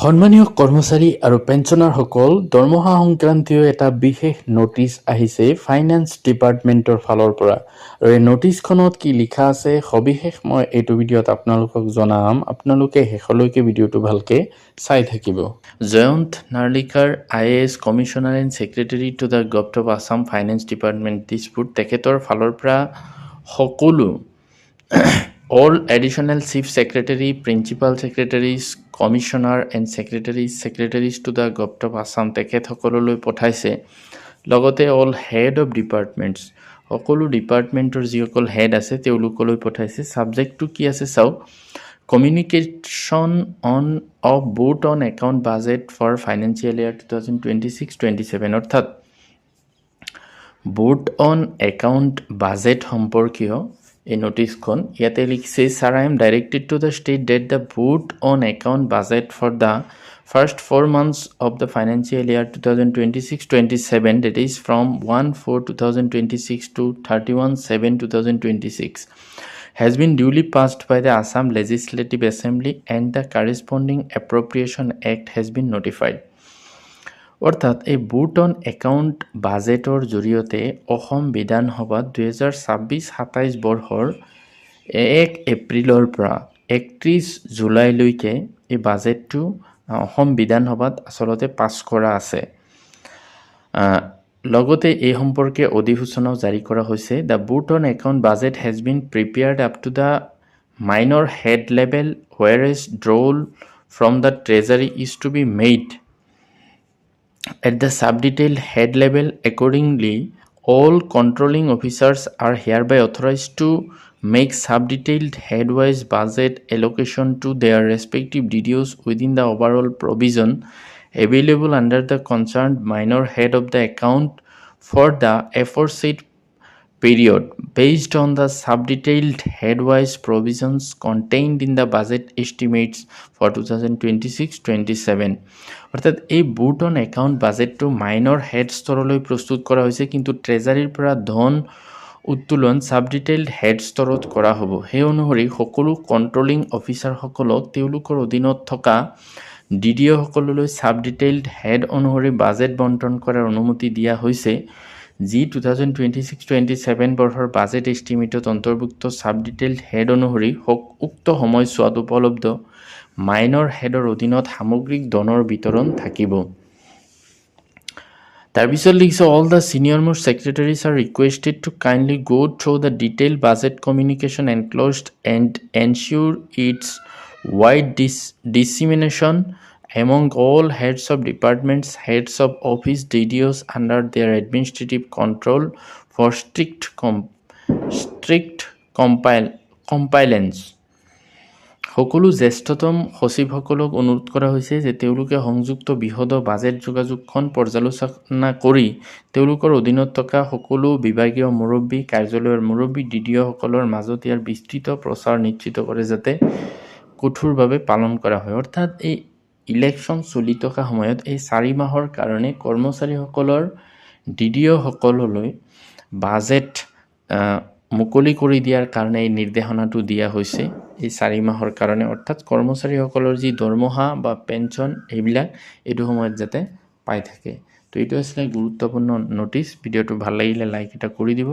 সন্মানীয় কৰ্মচাৰী আৰু পেঞ্চনাৰসকল, দৰমহা সংক্ৰান্তীয় এটা বিশেষ নোটিছ আহিছে ফাইনেন্স ডিপাৰ্টমেণ্টৰ ফালৰ পৰা। আৰু এই নোটিছখনত কি লিখা আছে সবিশেষ মই এইটো ভিডিঅ'ত আপোনালোকক জনাম। আপোনালোকে শেষলৈকে ভিডিঅ'টো ভালকৈ চাই থাকিব। Jayanta Narlikar IAS commissioner and secretary to the government of Assam finance department Dispur, তেখেতৰ ফালৰ পৰা সকলো all additional chief secretary, principal secretaries, commissioner and secretaries to the government of Assam তেখেতসকললৈ পঠাইছে। লগতে all head of departments, সকলো ডিপাৰ্টমেণ্টৰ যিসকল হেড আছে তেওঁলোকলৈ পঠাইছে। ছাবজেক্টটো কি আছে চাওক, communication of vote on account budget for financial year 2026-27, অৰ্থাৎ vote on account budget সম্পৰ্কীয় এই নোটিছখন। ইয়াতে লিখিছে, Sir, I am directed to the state that the vote on account budget for the first 4 months of the financial year 2026-27, that is from 1/4/2026 to 31/7/2026, has been duly passed by the Assam Legislative Assembly and the corresponding Appropriation Act has been notified. অৰ্থাৎ এই vote on account বাজেটৰ জৰিয়তে অসম বিধানসভাত 2026-27 বৰ্ষৰ 1 এপ্ৰিলৰ পৰা 31 জুলাইলৈকে এই বাজেটটো অসম বিধানসভাত আচলতে পাছ কৰা আছে। লগতে এই সম্পৰ্কে অধিসূচনাও জাৰি কৰা হৈছে। The vote on account budget has been prepared up to the minor head level, whereas drawal from the treasury is to be made at the sub-detailed head level. Accordingly, all controlling officers are hereby authorized to make sub-detailed head-wise budget allocation to their respective DDOs within the overall provision available under the concerned minor head of the account for the aforesaid period, based on the sub-detailed head-wise provisions contained in the budget estimates for 2026-27. অৰ্থাৎ এই vote on account বাজেটটো minor head স্তৰলৈ প্ৰস্তুত কৰা হৈছে, কিন্তু ট্ৰেজাৰীৰ পৰা ধন উত্তোলন ছাব-ডিটেইলড হেড স্তৰত কৰা হ'ব। সেই অনুসৰি সকলো কণ্ট্ৰলিং অফিচাৰসকলক তেওঁলোকৰ অধীনত থকা DDOসকললৈ ছাব-ডিটেইলড হেড অনুসৰি বাজেট বণ্টন কৰাৰ অনুমতি দিয়া হৈছে, যি 2026-27 বৰ্ষৰ বাজেট এষ্টিমেটত অন্তৰ্ভুক্ত ছাব-ডিটেইলড হেড অনুসৰি উক্ত সময়ছোৱাত উপলব্ধ মাইনৰ হেডৰ অধীনত সামগ্ৰিক ধনৰ বিতৰণ থাকিব। তাৰপিছত লিখিছে, all the senior most secretaries are requested to kindly go through the detailed budget communication enclosed and ensure its wide dissemination among all heads of departments, heads of office, DDOs under their administrative control for strict compliance. সকলো জ্যেষ্ঠতম সচিবসকলক অনুৰোধ কৰা হৈছে যে তেওঁলোকে সংযুক্ত বৃহৎ budget যোগাযোগখন পৰ্যালোচনা কৰি তেওঁলোকৰ অধীনত থকা সকলো বিভাগীয় মুৰব্বী, কাৰ্যালয়ৰ মুৰব্বী, DDOসকলৰ মাজত ইয়াৰ বিস্তৃত প্ৰচাৰ নিশ্চিত কৰে যাতে কঠোৰভাৱে পালন কৰা হয়। অৰ্থাৎ এই ইলেকশ্যন চলি থকা সময়ত এই 4 মাহৰ কাৰণে কৰ্মচাৰীসকলৰ DDOসকললৈ বাজেট মুকলি কৰি দিয়াৰ কাৰণে এই নিৰ্দেশনাটো দিয়া হৈছে এই 4 মাহৰ কাৰণে। অৰ্থাৎ কৰ্মচাৰীসকলৰ যি দৰমহা বা পেঞ্চন এইবিলাক এইটো সময়ত যাতে পাই থাকে। তো এইটো আছিলে গুৰুত্বপূৰ্ণ নোটিছ। ভিডিঅ'টো ভাল লাগিলে লাইক এটা কৰি দিব।